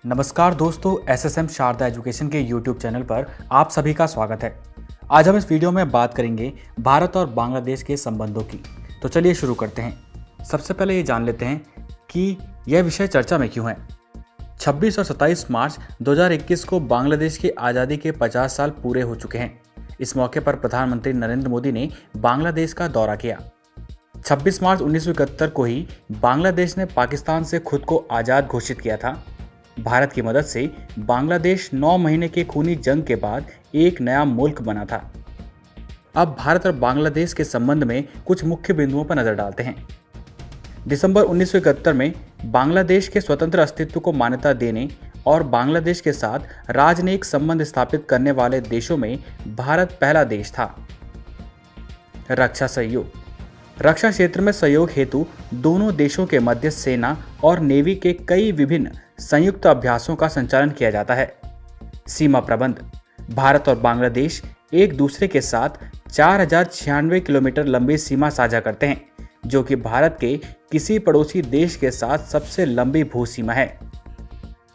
नमस्कार दोस्तों, SSM Sharda education के यूट्यूब चैनल पर आप सभी का स्वागत है। आज हम इस वीडियो में बात करेंगे भारत और बांग्लादेश के संबंधों की। तो चलिए शुरू करते हैं। सबसे पहले ये जान लेते हैं कि यह विषय चर्चा में क्यों है। 26 और 27 मार्च 2021 को बांग्लादेश की आज़ादी के 50 साल पूरे हो चुके हैं। इस मौके पर प्रधानमंत्री नरेंद्र मोदी ने बांग्लादेश का दौरा किया। 26 मार्च 1971 को ही बांग्लादेश ने पाकिस्तान से खुद को आज़ाद घोषित किया था। भारत की मदद से बांग्लादेश 9 महीने के खूनी जंग के बाद एक नया मुल्क बना था। अब भारत और बांग्लादेश के संबंध में कुछ मुख्य बिंदुओं पर नजर डालते हैं। दिसंबर 1971 में बांग्लादेश के स्वतंत्र अस्तित्व को मान्यता देने और बांग्लादेश के साथ राजनयिक संबंध स्थापित करने वाले देशों में भारत पहला देश था। रक्षा सहयोग। रक्षा क्षेत्र में सहयोग हेतु दोनों देशों के मध्य सेना और नेवी के कई विभिन्न संयुक्त अभ्यासों का संचालन किया जाता है। सीमा प्रबंध। भारत और बांग्लादेश एक दूसरे के साथ 4096 किलोमीटर लंबी सीमा साझा करते हैं, जो कि भारत के किसी पड़ोसी देश के साथ सबसे लंबी भू सीमा है।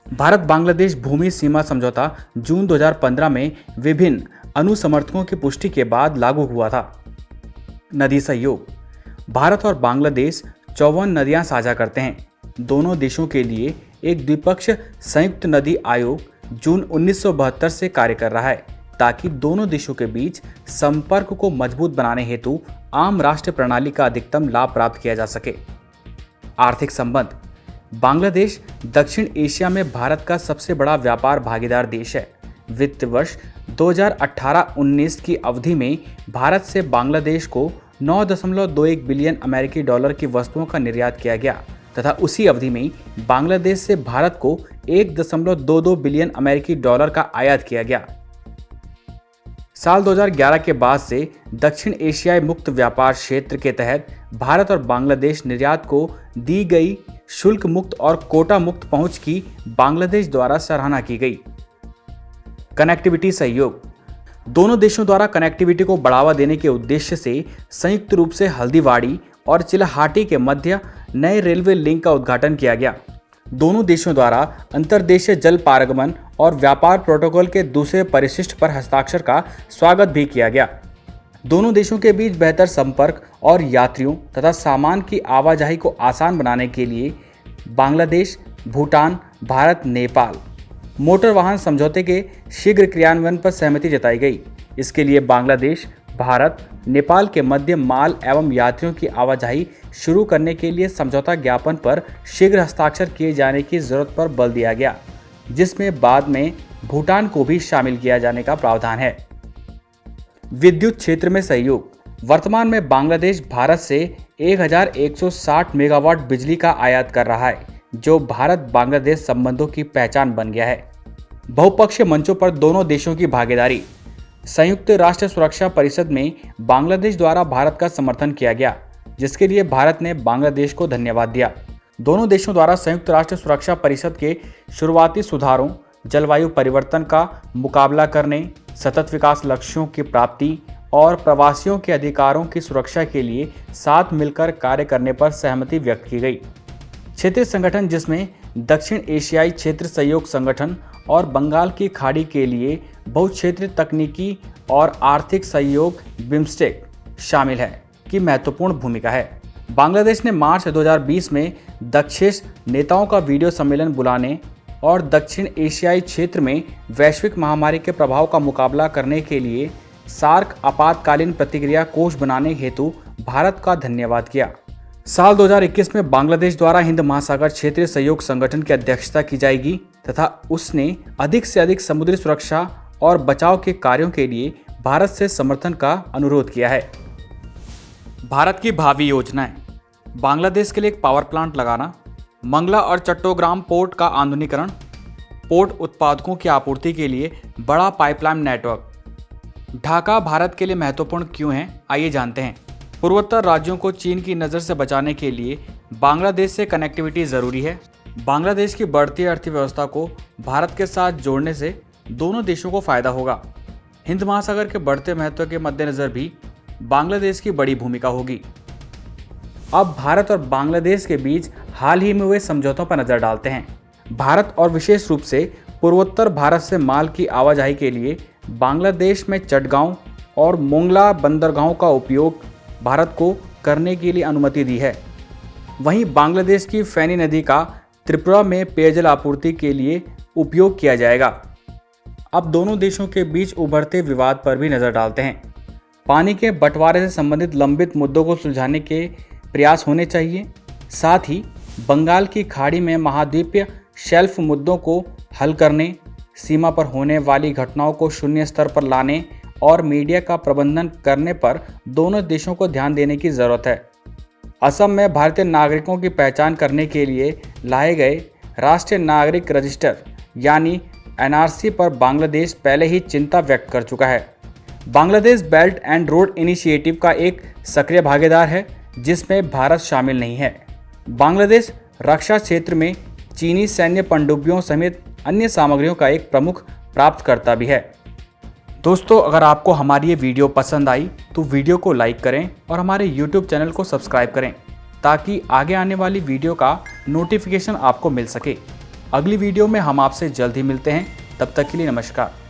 भारत बांग्लादेश भूमि सीमा समझौता जून 2015 में विभिन्न अनुसमर्थकों की पुष्टि के बाद लागू हुआ था। नदी सहयोग। भारत और बांग्लादेश 54 नदियां साझा करते हैं। दोनों देशों के लिए एक द्विपक्षीय संयुक्त नदी आयोग जून 1972 से कार्य कर रहा है, ताकि दोनों देशों के बीच संपर्क को मजबूत बनाने हेतु आम राष्ट्र प्रणाली का अधिकतम लाभ प्राप्त किया जा सके। आर्थिक संबंध। बांग्लादेश दक्षिण एशिया में भारत का सबसे बड़ा व्यापार भागीदार देश है। वित्त वर्ष 2018-19 की अवधि में भारत से बांग्लादेश को 9.21 बिलियन अमेरिकी डॉलर की वस्तुओं का निर्यात किया गया तथा उसी अवधि में बांग्लादेश से भारत को 1.22 बिलियन अमेरिकी डॉलर का आयात किया गया। साल 2011 के बाद से दक्षिण एशियाई मुक्त व्यापार क्षेत्र के तहत भारत और बांग्लादेश निर्यात को दी गई शुल्क मुक्त और कोटा मुक्त पहुंच की बांग्लादेश द्वारा सराहना की गई। कनेक्टिविटी सहयोग। दोनों देशों द्वारा कनेक्टिविटी को बढ़ावा देने के उद्देश्य से संयुक्त रूप से हल्दीवाड़ी और चिलाहाटी के मध्य नए रेलवे लिंक का उद्घाटन किया गया। दोनों देशों द्वारा अंतर्देशीय जल पारगमन और व्यापार प्रोटोकॉल के दूसरे परिशिष्ट पर हस्ताक्षर का स्वागत भी किया गया। दोनों देशों के बीच बेहतर संपर्क और यात्रियों तथा सामान की आवाजाही को आसान बनाने के लिए बांग्लादेश, भूटान, भारत, नेपाल मोटर वाहन समझौते के शीघ्र क्रियान्वयन पर सहमति जताई गई। इसके लिए बांग्लादेश, भारत, नेपाल के मध्य माल एवं यात्रियों की आवाजाही शुरू करने के लिए समझौता ज्ञापन पर शीघ्र हस्ताक्षर किए जाने की जरूरत पर बल दिया गया, जिसमें बाद में भूटान को भी शामिल किया जाने का प्रावधान है। विद्युत क्षेत्र में सहयोग। वर्तमान में बांग्लादेश भारत से 1160 मेगावाट बिजली का आयात कर रहा है, जो भारत बांग्लादेश संबंधों की पहचान बन गया है। बहुपक्षीय मंचों पर दोनों देशों की भागीदारी। संयुक्त राष्ट्र सुरक्षा परिषद में बांग्लादेश द्वारा भारत का समर्थन किया गया, जिसके लिए भारत ने बांग्लादेश को धन्यवाद दिया। दोनों देशों द्वारा संयुक्त राष्ट्र सुरक्षा परिषद के शुरुआती सुधारों, जलवायु परिवर्तन का मुकाबला करने, सतत विकास लक्ष्यों की प्राप्ति और प्रवासियों के अधिकारों की सुरक्षा के लिए साथ मिलकर कार्य करने पर सहमति व्यक्त की गई। क्षेत्रीय संगठन, जिसमें दक्षिण एशियाई क्षेत्र सहयोग संगठन और बंगाल की खाड़ी के लिए बहुक्षेत्रीय तकनीकी और आर्थिक सहयोग बिम्स्टेक शामिल है, की महत्वपूर्ण भूमिका है। बांग्लादेश ने मार्च 2020 में दक्षेश नेताओं का वीडियो सम्मेलन बुलाने और दक्षिण एशियाई क्षेत्र में वैश्विक महामारी के प्रभाव का मुकाबला करने के लिए सार्क आपातकालीन प्रतिक्रिया कोष बनाने हेतु भारत का धन्यवाद किया। साल 2021 में बांग्लादेश द्वारा हिंद महासागर क्षेत्रीय सहयोग संगठन की अध्यक्षता की जाएगी तथा उसने अधिक से अधिक समुद्री सुरक्षा और बचाव के कार्यों के लिए भारत से समर्थन का अनुरोध किया है। भारत की भावी योजनाएं। बांग्लादेश के लिए एक पावर प्लांट लगाना, मंगला और चट्टोग्राम पोर्ट का आधुनिकीकरण, पोर्ट उत्पादकों की आपूर्ति के लिए बड़ा पाइपलाइन नेटवर्क। ढाका भारत के लिए महत्वपूर्ण क्यों है, आइए जानते हैं। पूर्वोत्तर राज्यों को चीन की नज़र से बचाने के लिए बांग्लादेश से कनेक्टिविटी ज़रूरी है। बांग्लादेश की बढ़ती अर्थव्यवस्था को भारत के साथ जोड़ने से दोनों देशों को फायदा होगा। हिंद महासागर के बढ़ते महत्व के मद्देनज़र भी बांग्लादेश की बड़ी भूमिका होगी। अब भारत और बांग्लादेश के बीच हाल ही में हुए समझौतों पर नजर डालते हैं। भारत और विशेष रूप से पूर्वोत्तर भारत से माल की आवाजाही के लिए बांग्लादेश में चटगांव और मोंगला बंदरगाहों का उपयोग भारत को करने के लिए अनुमति दी है। वहीं बांग्लादेश की फैनी नदी का त्रिपुरा में पेयजल आपूर्ति के लिए उपयोग किया जाएगा। अब दोनों देशों के बीच उभरते विवाद पर भी नजर डालते हैं। पानी के बंटवारे से संबंधित लंबित मुद्दों को सुलझाने के प्रयास होने चाहिए। साथ ही बंगाल की खाड़ी में महाद्वीपीय शेल्फ मुद्दों को हल करने, सीमा पर होने वाली घटनाओं को शून्य स्तर पर लाने और मीडिया का प्रबंधन करने पर दोनों देशों को ध्यान देने की जरूरत है। असम में भारतीय नागरिकों की पहचान करने के लिए लाए गए राष्ट्रीय नागरिक रजिस्टर यानी एनआरसी पर बांग्लादेश पहले ही चिंता व्यक्त कर चुका है। Bangladesh belt and road initiative का एक सक्रिय भागीदार है, जिसमें भारत शामिल नहीं है। बांग्लादेश रक्षा क्षेत्र में चीनी सैन्य पनडुब्बियों समेत अन्य सामग्रियों का एक प्रमुख प्राप्तकर्ता भी है। दोस्तों, अगर आपको हमारी ये वीडियो पसंद आई तो वीडियो को लाइक करें और हमारे YouTube चैनल को सब्सक्राइब करें ताकि आगे आने वाली वीडियो का नोटिफिकेशन आपको मिल सके। अगली वीडियो में हम आपसे जल्द ही मिलते हैं। तब तक के लिए नमस्कार।